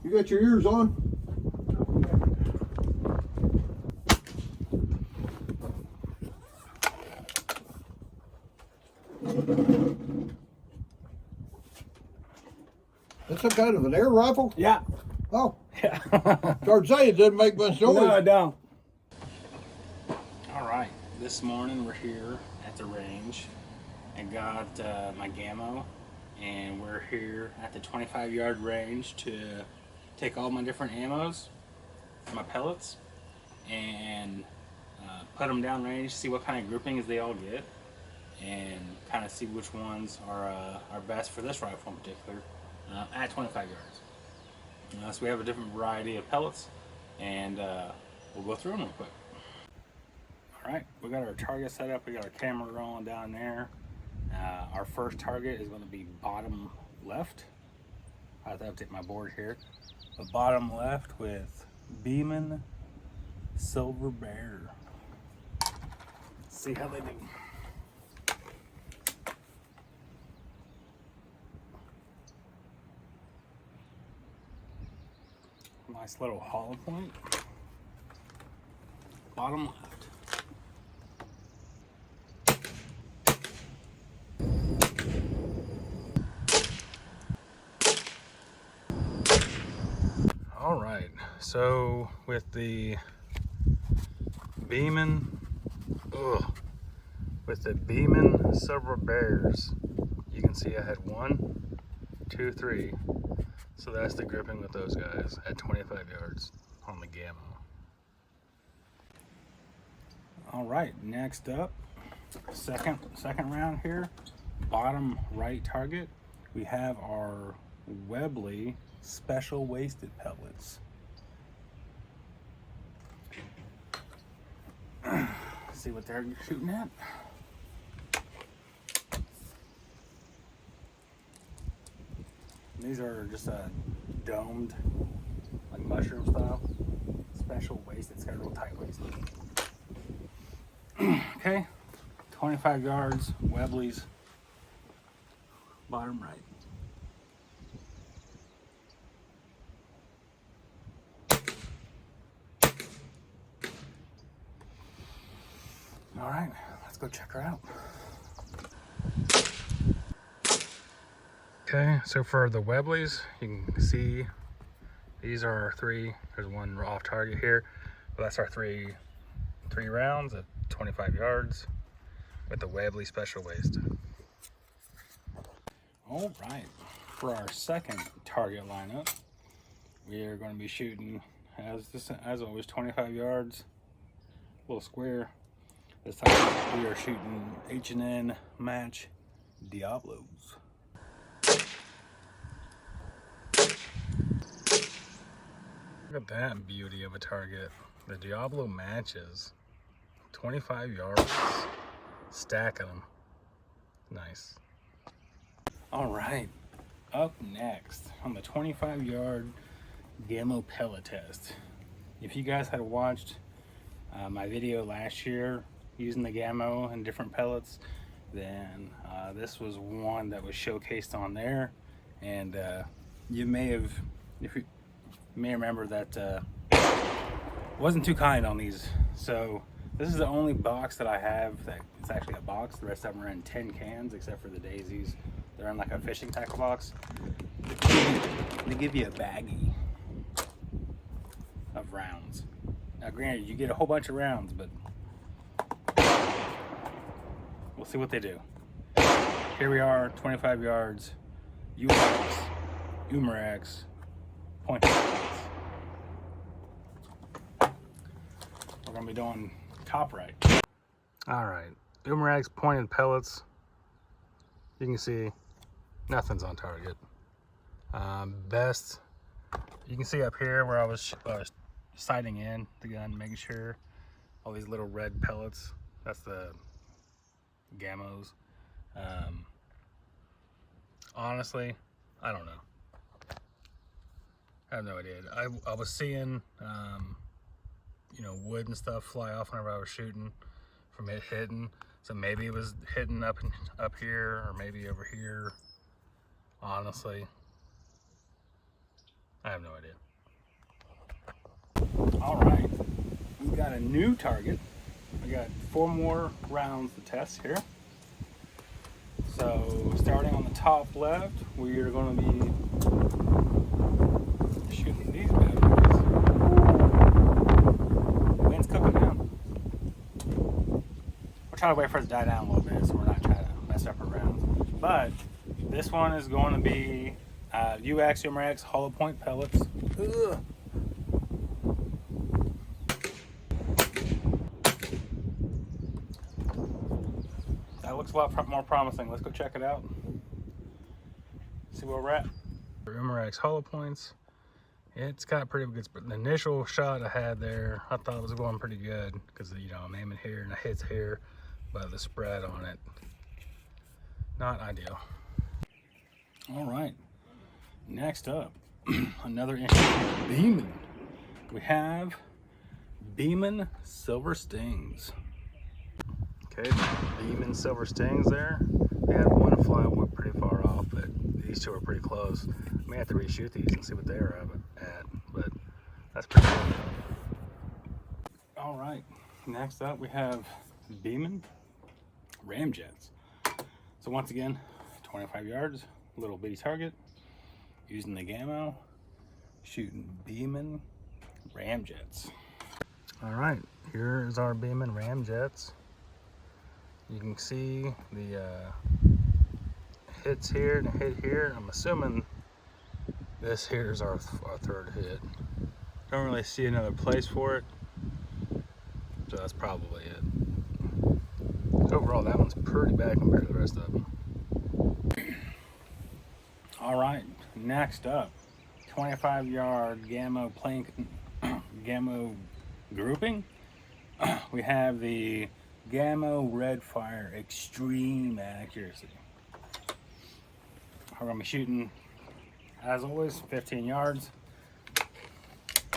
You got your ears on? That's some kind of an air rifle? Yeah. Oh. Yeah. Start saying it doesn't make much noise. No, I don't. All right. This morning we're here at the range. I got my Gamo, and we're here at the 25-yard range to take all my different ammos, my pellets, and put them down range, see what kind of groupings they all get, and kind of see which ones are best for this rifle in particular at 25 yards. So we have a different variety of pellets, and we'll go through them real quick. All right, we got our target set up. We got our camera rolling down there. Our first target is going to be bottom left. I have to update my board here. The bottom left with Beeman Silver Bear. Let's see how they do. Nice little hollow point. Bottom left. All right, so with the Beeman, Silver Bears, you can see I had 1, 2, 3. So that's the gripping with those guys at 25 yards on the Gamo. All right, next up, second round here, bottom right target, we have our Webley special waisted pellets. See what they're shooting at. These are just a domed, like mushroom style, special waisted. It's got a real tight waist. Okay, 25 yards, Webleys, bottom right. All right, let's go check her out. Okay, so for the Webleys, you can see these are our 3. There's one off target here, but that's our three rounds at 25 yards with the Webley special waist. All right, for our second target lineup, we are going to be shooting as always 25 yards, little square. This time we are shooting H&N Match Diablos. Look at that beauty of a target. The Diablo matches 25 yards, stacking them. Nice. All right, up next on the 25-yard Gamo pellet test. If you guys had watched my video last year using the Gamo and different pellets, then this was one that was showcased on there, and you may remember that wasn't too kind on these. So this is the only box that I have that it's actually a box. The rest of them are in tin cans, except for the daisies. They're in like a fishing tackle box. They give you a baggie of rounds. Now granted, you get a whole bunch of rounds, but we'll see what they do. Here we are, 25 yards, Umarax, point pellets. We're gonna be doing top right. All right, Umarax pointed pellets. You can see nothing's on target. Best, you can see up here where I was sighting in the gun, making sure all these little red pellets, that's the Gamos. Honestly, I don't know. I have no idea. I was seeing, wood and stuff fly off whenever I was shooting from it hitting. So maybe it was hitting up here or maybe over here. Honestly, I have no idea. All right, we've got a new target. We got 4 more rounds to test here. So starting on the top left, we are going to be shooting these bad boys. Wind's cooking down. We're trying to wait for it to die down a little bit, so we're not trying to mess up our rounds. But this one is going to be U-Axiom X hollow point pellets. Ugh. That looks a lot more promising. Let's go check it out. See where we're at. MRX hollow points. It's got pretty good. The initial shot I had there, I thought it was going pretty good because I'm aiming here and it hits here, but the spread on it, not ideal. All right. Next up, another interesting Beeman. We have Beeman Silver Stings. Okay, Beeman Silver Stings there. We had one fly pretty far off, but these two are pretty close. I may have to reshoot these and see what they're at, but that's pretty cool. All right, next up we have Beeman Ramjets. So once again, 25 yards, little bitty target, using the Gamo, shooting Beeman Ramjets. All right, here is our Beeman Ramjets. You can see the hits here and a hit here. I'm assuming this here is our third hit. Don't really see another place for it, so that's probably it. Overall, that one's pretty bad compared to the rest of them. All right, next up, 25-yard Gamo Gamo grouping. We have the Gamo Red Fire Extreme Accuracy. We're gonna be shooting, as always, 15 yards.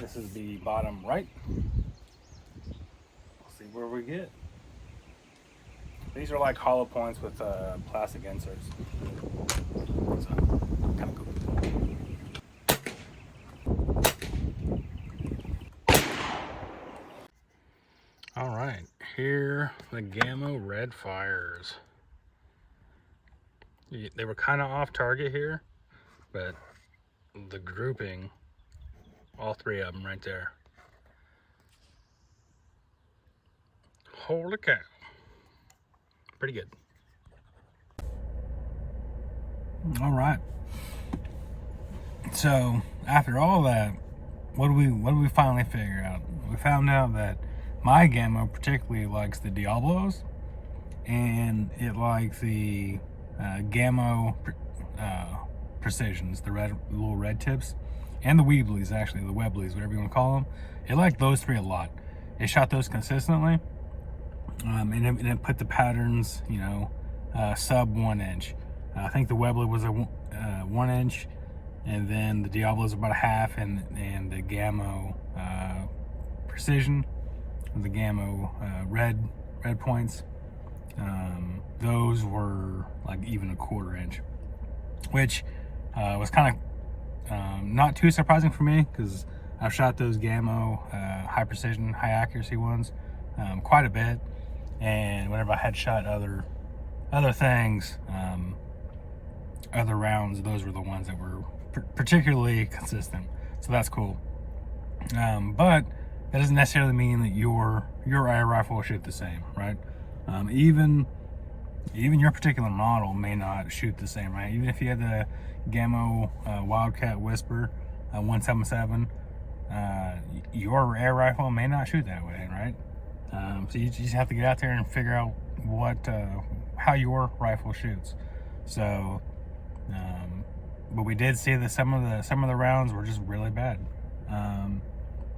This is the bottom right. We'll see where we get. These are like hollow points with plastic inserts. So, kind of cool. All right, here the Gamo Red Fires. They were kind of off target here, but the grouping, all 3 of them right there. Holy cow. Pretty good. All right. So after all that, what do we finally figure out? We found out that my Gamo particularly likes the Diablos, and it likes the Gamo Precisions, the little red tips, and the Weeblies, actually, the Webblies, whatever you want to call them. It liked those 3 a lot. It shot those consistently, and it put the patterns, sub 1 inch. I think the Webbly was a 1 inch, and then the Diablos about a half, and the Gamo Precision, the Gamo red points, those were like even a 1/4 inch, which was kind of not too surprising for me because I've shot those Gamo high precision, high accuracy ones quite a bit, and whenever I had shot other things, other rounds, those were the ones that were particularly consistent. So that's cool. But that doesn't necessarily mean that your air rifle will shoot the same, right? Even your particular model may not shoot the same, right? Even if you had the Gamo Wildcat Whisper 177, your air rifle may not shoot that way, right? So you just have to get out there and figure out how your rifle shoots. So, but we did see that some of the rounds were just really bad.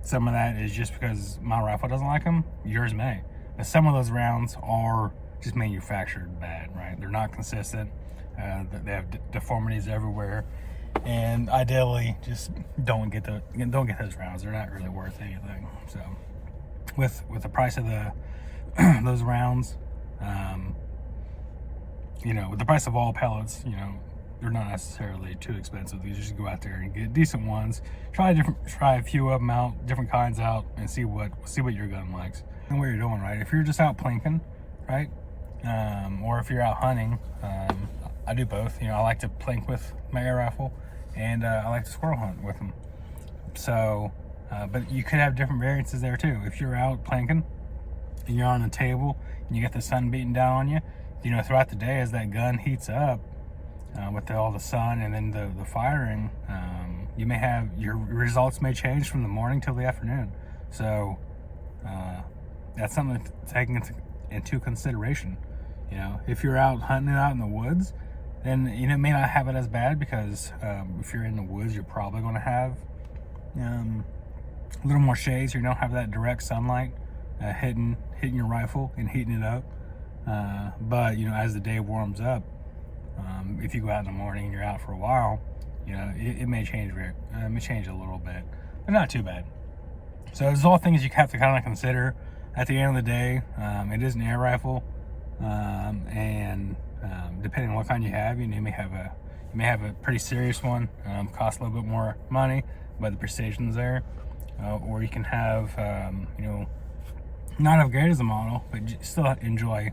Some of that is just because my rifle doesn't like them. Yours may. But some of those rounds are just manufactured bad, right? They're not consistent. They have deformities everywhere, and ideally, just don't get those rounds. They're not really worth anything. So, with the price of those rounds, with the price of all pellets, they're not necessarily too expensive. You just go out there and get decent ones. Try a few of them out, different kinds out, and see what your gun likes and what you're doing. Right, if you're just out plinking, right, or if you're out hunting, I do both. You know, I like to plink with my air rifle, and I like to squirrel hunt with them. So, but you could have different variances there too. If you're out planking and you're on a table and you get the sun beating down on you, you know, throughout the day as that gun heats up with all the sun and then the firing, you may have, your results may change from the morning till the afternoon. So that's something to take into consideration. You know, if you're out hunting out in the woods, then you know, it may not have it as bad, because if you're in the woods, you're probably going to have a little more shades. You don't have that direct sunlight hitting your rifle and heating it up. But you know, as the day warms up, if you go out in the morning and you're out for a while, you know, it may change. It may change a little bit, but not too bad. So there's all things you have to kind of consider. At the end of the day, it is an air rifle, and depending on what kind you have, you know, you may have a pretty serious one, cost a little bit more money, but the precision's there. Or you can have, you know, not as great as a model, but still enjoy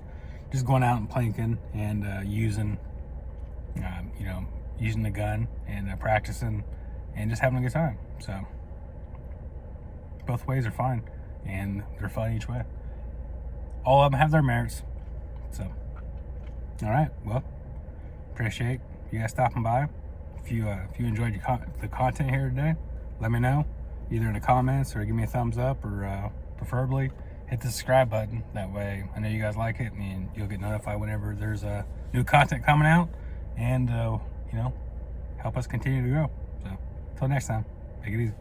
just going out and plinking and using, you know, using the gun and practicing and just having a good time. So both ways are fine, and they're fun each way. All of them have their merits. So, all right, well, appreciate you guys stopping by. If you enjoyed the content here today, let me know either in the comments or give me a thumbs up, or preferably hit the subscribe button. That way I know you guys like it, and you'll get notified whenever there's new content coming out, and you know, help us continue to grow. So until next time, take it easy.